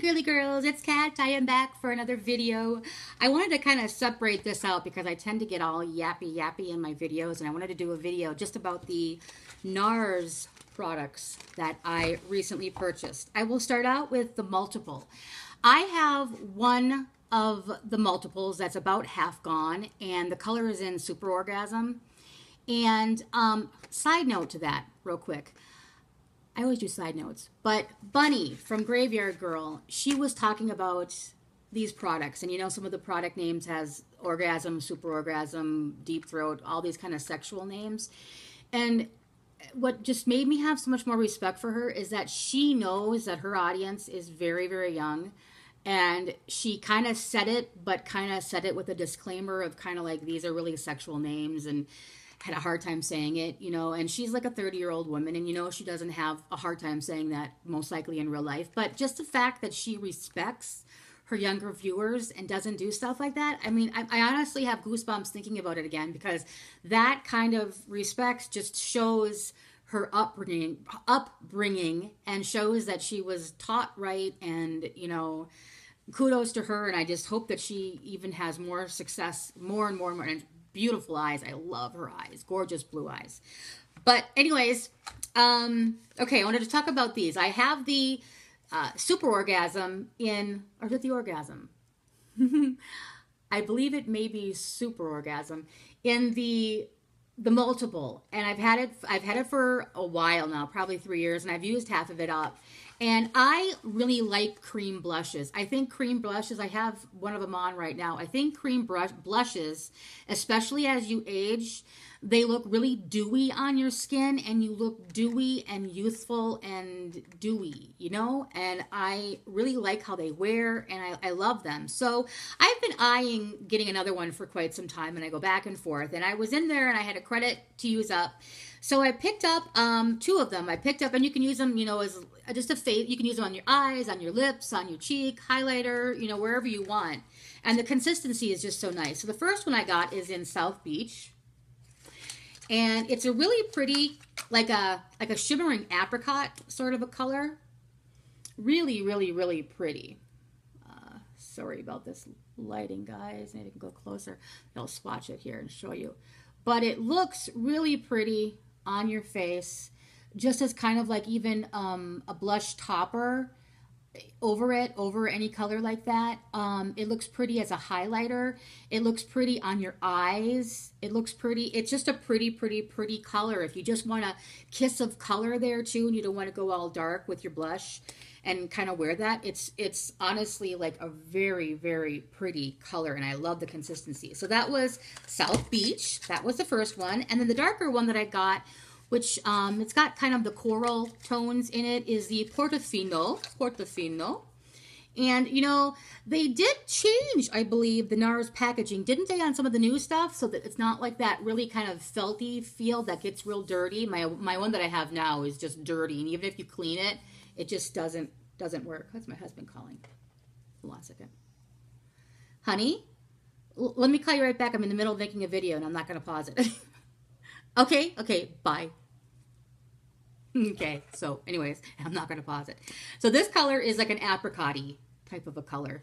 Girlie Girls, it's Kat. I am back for another video. I wanted to kind of separate this out because I tend to get all yappy in my videos, and I wanted to do a video just about the Nars products that I recently purchased. I will start out with the multiple. I have one of the multiples that's about half gone, and the color is in Super Orgasm. And side note to that, real quick. I always do side notes, but Bunny from Graveyard Girl, she was talking about these products, and you know, some of the product names has orgasm, super orgasm, deep throat, all these kind of sexual names. And what just made me have so much more respect for her is that she knows that her audience is very, very young, and she kind of said it, but kind of said it with a disclaimer of kind of like, these are really sexual names, and had a hard time saying it, you know, and she's like a 30-year-old woman, and you know, she doesn't have a hard time saying that most likely in real life, but just the fact that she respects her younger viewers and doesn't do stuff like that. I mean, I honestly have goosebumps thinking about it again, because that kind of respect just shows her upbringing and shows that she was taught right, and, you know, kudos to her, and I just hope that she even has more success, more and more and more. And beautiful eyes. I love her eyes. Gorgeous blue eyes. But anyways, okay, I wanted to talk about these. I have the Super Orgasm in, or is it the Orgasm? I believe it may be Super Orgasm in the multiple, and I've had it for a while now, probably 3 years, and I've used half of it up. And I really like cream blushes. I think cream blushes, I have one of them on right now. I think cream blushes, especially as you age, they look really dewy on your skin, and you look dewy and youthful and dewy, you know? And I really like how they wear, and I love them. So I've been eyeing getting another one for quite some time, and I go back and forth. And I was in there, and I had a credit to use up. So I picked up two of them. I picked up, and you can use them, you know, as just a face. You can use them on your eyes, on your lips, on your cheek, highlighter, you know, wherever you want. And the consistency is just so nice. So the first one I got is in South Beach. And it's a really pretty, like a shimmering apricot sort of a color. Really, really, really pretty. Sorry about this lighting, guys. Maybe I can go closer. I'll swatch it here and show you. But it looks really pretty on your face, just as kind of like even a blush topper over it, over any color like that. It looks pretty as a highlighter. It looks pretty on your eyes. It looks pretty. It's just a pretty, pretty, pretty color. If you just want a kiss of color there too, and you don't want to go all dark with your blush and kind of wear that, it's honestly like a very, very pretty color, and I love the consistency. So that was South Beach. That was the first one. And then the darker one that I got, which it's got kind of the coral tones in it, is the Portofino. And, you know, they did change, I believe, the Nars packaging, didn't they, on some of the new stuff, so that it's not like that really kind of felty feel that gets real dirty. My one that I have now is just dirty, and even if you clean it, it just doesn't work. That's my husband calling. Hold on a second. Honey, let me call you right back. I'm in the middle of making a video, and I'm not going to pause it. Okay, bye. Okay, so anyways, I'm not going to pause it. So this color is like an apricot-y type of a color.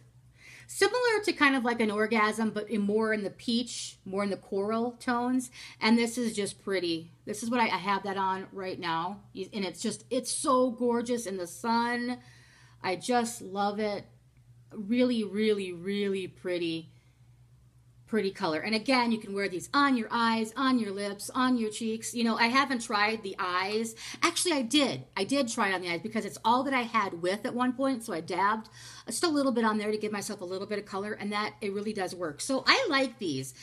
Similar to kind of like an Orgasm, but more in the peach, more in the coral tones. And this is just pretty. This is what I have that on right now. And it's so gorgeous in the sun. I just love it. Really, really, really pretty color. And again, you can wear these on your eyes, on your lips, on your cheeks. You know, I haven't tried the eyes. Actually, I did try it on the eyes, because it's all that I had with at one point. So I dabbed just a little bit on there to give myself a little bit of color, and that it really does work. So I like these.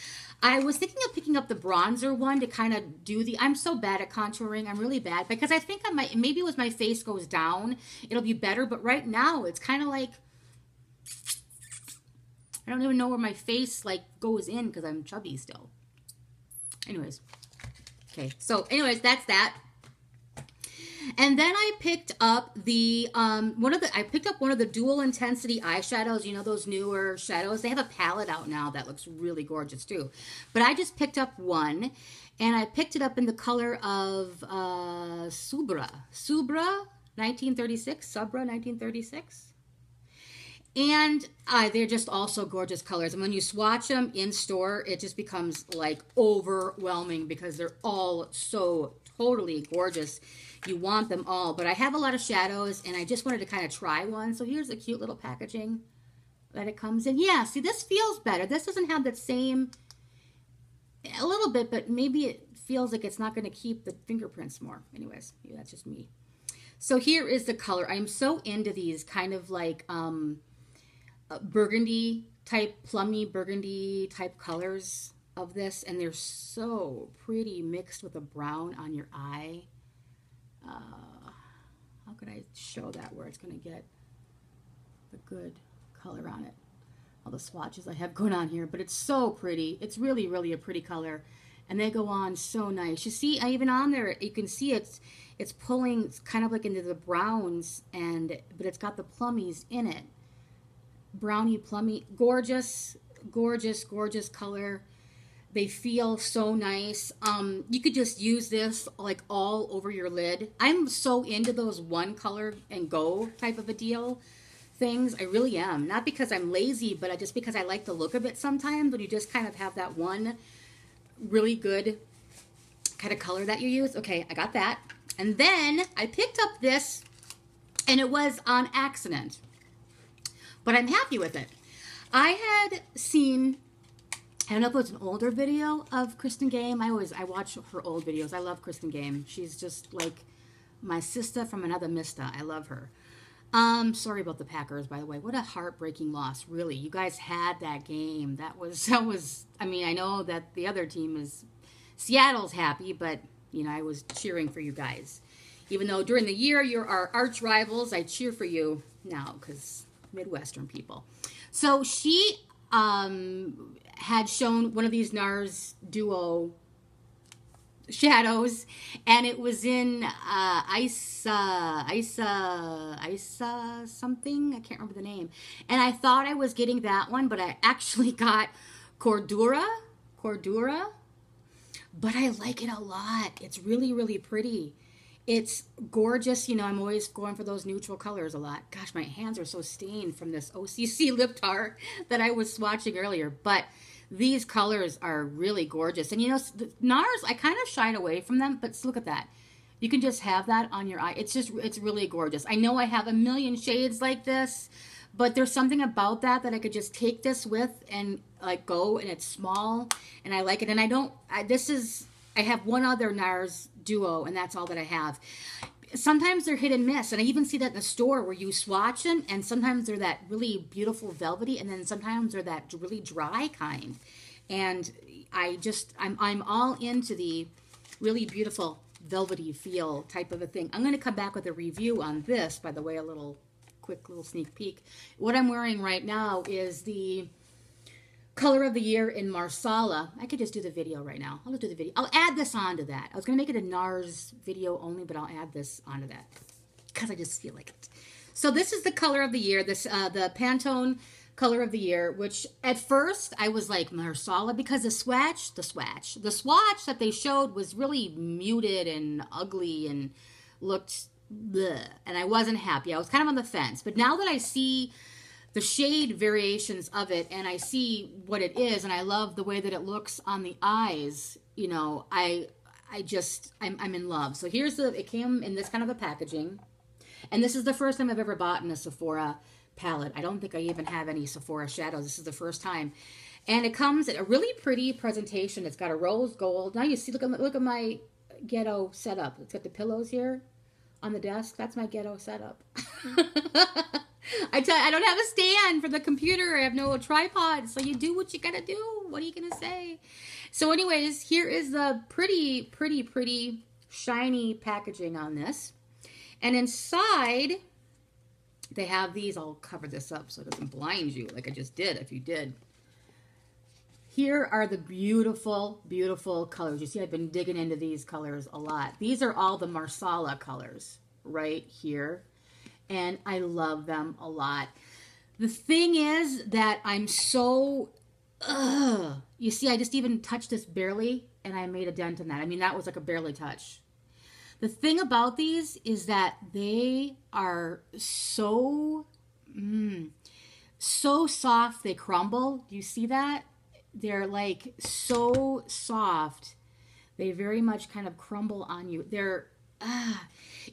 I was thinking of picking up the bronzer one to kind of do I'm so bad at contouring. I'm really bad, because I think I might, maybe as my face goes down, it'll be better. But right now, it's kind of like, I don't even know where my face like goes in, because I'm chubby still. Anyways. Okay. So anyways, that's that. And then I picked up the I picked up one of the dual intensity eyeshadows. You know, those newer shadows. They have a palette out now that looks really gorgeous too. But I just picked up one, and I picked it up in the color of Subra 1936. And they're just also gorgeous colors. And when you swatch them in store, it just becomes like overwhelming because they're all so totally gorgeous. You want them all. But I have a lot of shadows, and I just wanted to kind of try one. So here's a cute little packaging that it comes in. Yeah, see, this feels better. This doesn't have that same, a little bit, but maybe it feels like it's not going to keep the fingerprints more. Anyways, yeah, that's just me. So here is the color. I'm so into these kind of like burgundy type, plummy burgundy type colors of this, and they're so pretty mixed with a brown on your eye. How could I show that where it's going to get the good color on it? All the swatches I have going on here, but it's so pretty. It's really, really a pretty color, and they go on so nice. You see, even on there, you can see it's pulling kind of like into the browns, but it's got the plummies in it. Brownie plummy, gorgeous, gorgeous, gorgeous color. They feel so nice. You could just use this like all over your lid. I'm so into those one color and go type of a deal things. I really am. Not because I'm lazy, but just because I like the look of it sometimes, when you just kind of have that one really good kind of color that you use. Okay, I got that. And then I picked up this, and it was on accident, but I'm happy with it. I had seen, I don't know if it was an older video of Kristen Game. I watch her old videos. I love Kristen Game. She's just like my sister from another mister. I love her. Sorry about the Packers, by the way. What a heartbreaking loss, really. You guys had that game. That was, I mean, I know that the other team is, Seattle's happy, but, you know, I was cheering for you guys. Even though during the year you're our arch rivals, I cheer for you now because Midwestern people. So she had shown one of these Nars duo shadows, and it was in Isa something. I can't remember the name. And I thought I was getting that one, but I actually got Cordura. But I like it a lot. It's really, really pretty. It's gorgeous. You know, I'm always going for those neutral colors a lot. Gosh, my hands are so stained from this OCC lip tar that I was swatching earlier. But these colors are really gorgeous. And, you know, Nars, I kind of shied away from them. But look at that. You can just have that on your eye. It's really gorgeous. I know I have a million shades like this, but there's something about that I could just take this with and like go, and it's small, and I like it. And I have one other Nars duo, and that's all that I have. Sometimes they're hit and miss, and I even see that in the store where you swatch them, and sometimes they're that really beautiful velvety, and then sometimes they're that really dry kind. And I'm all into the really beautiful velvety feel type of a thing. I'm going to come back with a review on this, by the way, quick little sneak peek. What I'm wearing right now is the Color of the Year in Marsala. I could just do the video right now. I'll just do the video. I'll add this onto that. I was going to make it a Nars video only, but I'll add this onto that because I just feel like it. So this is the Color of the Year, the Pantone Color of the Year, which at first I was like Marsala because the swatch that they showed was really muted and ugly and looked bleh, and I wasn't happy. I was kind of on the fence. But now that I see the shade variations of it, and I see what it is, and I love the way that it looks on the eyes, you know, I'm in love. So it came in this kind of a packaging, and this is the first time I've ever bought in a Sephora palette. I don't think I even have any Sephora shadows. This is the first time. And it comes in a really pretty presentation. It's got a rose gold. Now you see, look at my ghetto setup. It's got the pillows here on the desk. That's my ghetto setup. I don't have a stand for the computer. I have no tripod. So you do what you gotta do. What are you gonna say? So anyways, here is the pretty, pretty, pretty shiny packaging on this. And inside, they have these. I'll cover this up so it doesn't blind you like I just did if you did. Here are the beautiful, beautiful colors. You see, I've been digging into these colors a lot. These are all the Marsala colors right here. And I love them a lot. The thing is that I'm so, you see, I just even touched this barely, and I made a dent in that. I mean, that was like a barely touch. The thing about these is that they are so so soft they crumble. Do you see that? They're like so soft. They very much kind of crumble on you.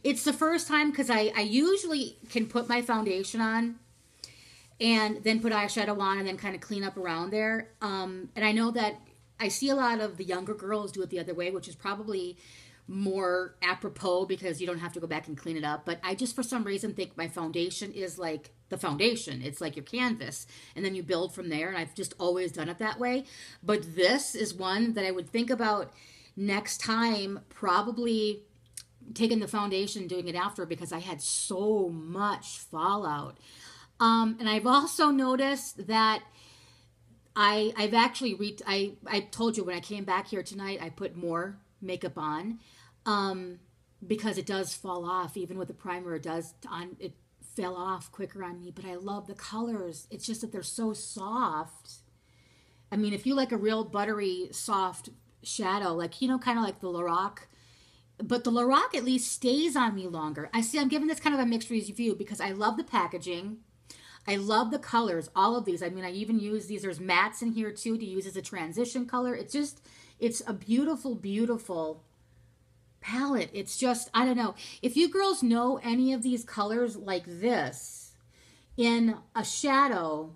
It's the first time, because I usually can put my foundation on and then put eyeshadow on and then kind of clean up around there. And I know that I see a lot of the younger girls do it the other way, which is probably more apropos because you don't have to go back and clean it up. But I just, for some reason, think my foundation is like the foundation. It's like your canvas, and then you build from there. And I've just always done it that way. But this is one that I would think about next time, probably taking the foundation, doing it after, because I had so much fallout. And I've also noticed that I've actually I told you when I came back here tonight, I put more makeup on, because it does fall off. Even with the primer, it fell off quicker on me. But I love the colors. It's just that they're so soft. I mean, if you like a real buttery, soft shadow, like, you know, kind of like the Lorac, but the Lorac at least stays on me longer. I'm giving this kind of a mixed review because I love the packaging. I love the colors, all of these. I mean, I even use these. There's mattes in here too to use as a transition color. It's a beautiful, beautiful palette. It's just, I don't know. If you girls know any of these colors like this in a shadow,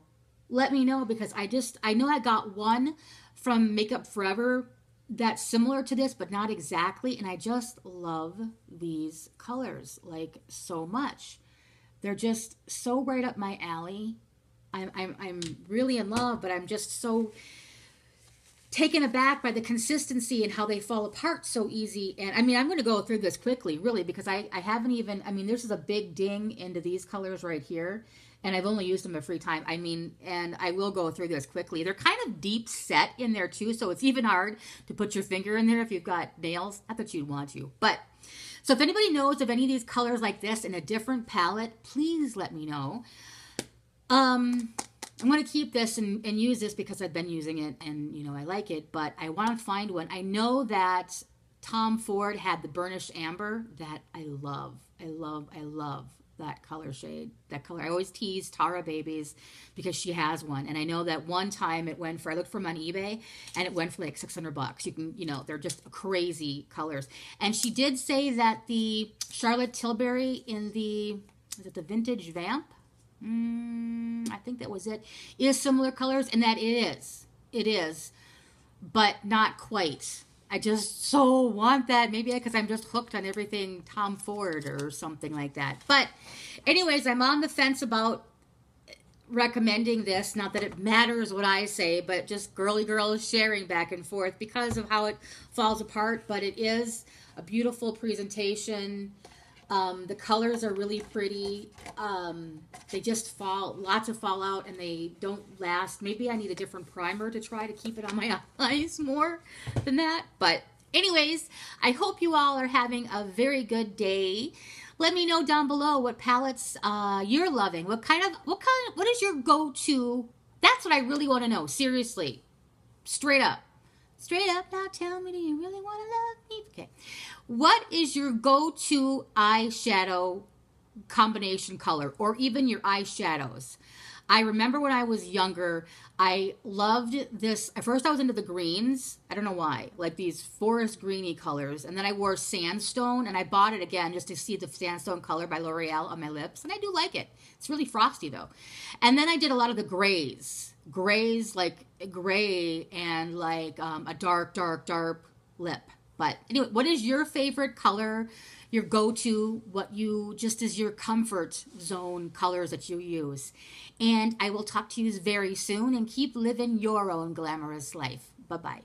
let me know, because I know I got one from Makeup Forever that's similar to this, but not exactly. And I just love these colors like so much. They're just so right up my alley. I'm really in love, but I'm just so taken aback by the consistency and how they fall apart so easy. And I mean, I'm going to go through this quickly, really, because I haven't even, I mean, this is a big ding into these colors right here. And I've only used them a free time. I mean, and I will go through this quickly. They're kind of deep set in there too, so it's even hard to put your finger in there if you've got nails. Not that you'd want to, but so if anybody knows of any of these colors like this in a different palette, please let me know. I'm going to keep this and use this because I've been using it and, you know, I like it, but I want to find one. I know that Tom Ford had the Burnished Amber that I love. I love that color shade, that color. I always tease Tara Babies because she has one. And I know that one time it went for, I looked for them on eBay and it went for like $600. You can, you know, they're just crazy colors. And she did say that the Charlotte Tilbury in the, is it the Vintage Vamp? I think that was it, is similar colors, and that it is, but not quite. I just so want that. Maybe because I'm just hooked on everything Tom Ford or something like that. But anyways, I'm on the fence about recommending this. Not that it matters what I say, but just girly girls sharing back and forth because of how it falls apart. But it is a beautiful presentation. The colors are really pretty. They just lots of fallout, and they don't last. Maybe I need a different primer to try to keep it on my eyes more than that. But anyways, I hope you all are having a very good day. Let me know down below what palettes you're loving. What is your go-to? That's what I really want to know. Seriously, straight up. Straight up, now tell me, do you really want to love me? Okay. What is your go-to eyeshadow combination color, or even your eyeshadows? I remember when I was younger, I loved this. At first I was into the greens. I don't know why. Like these forest greeny colors. And then I wore sandstone, and I bought it again just to see the sandstone color by L'Oreal on my lips. And I do like it. It's really frosty though. And then I did a lot of the grays. Grays, like gray and like a dark lip. But anyway, what is your favorite color, your go-to, what you just is your comfort zone colors that you use? And I will talk to you very soon, and keep living your own glamorous life. Bye-bye.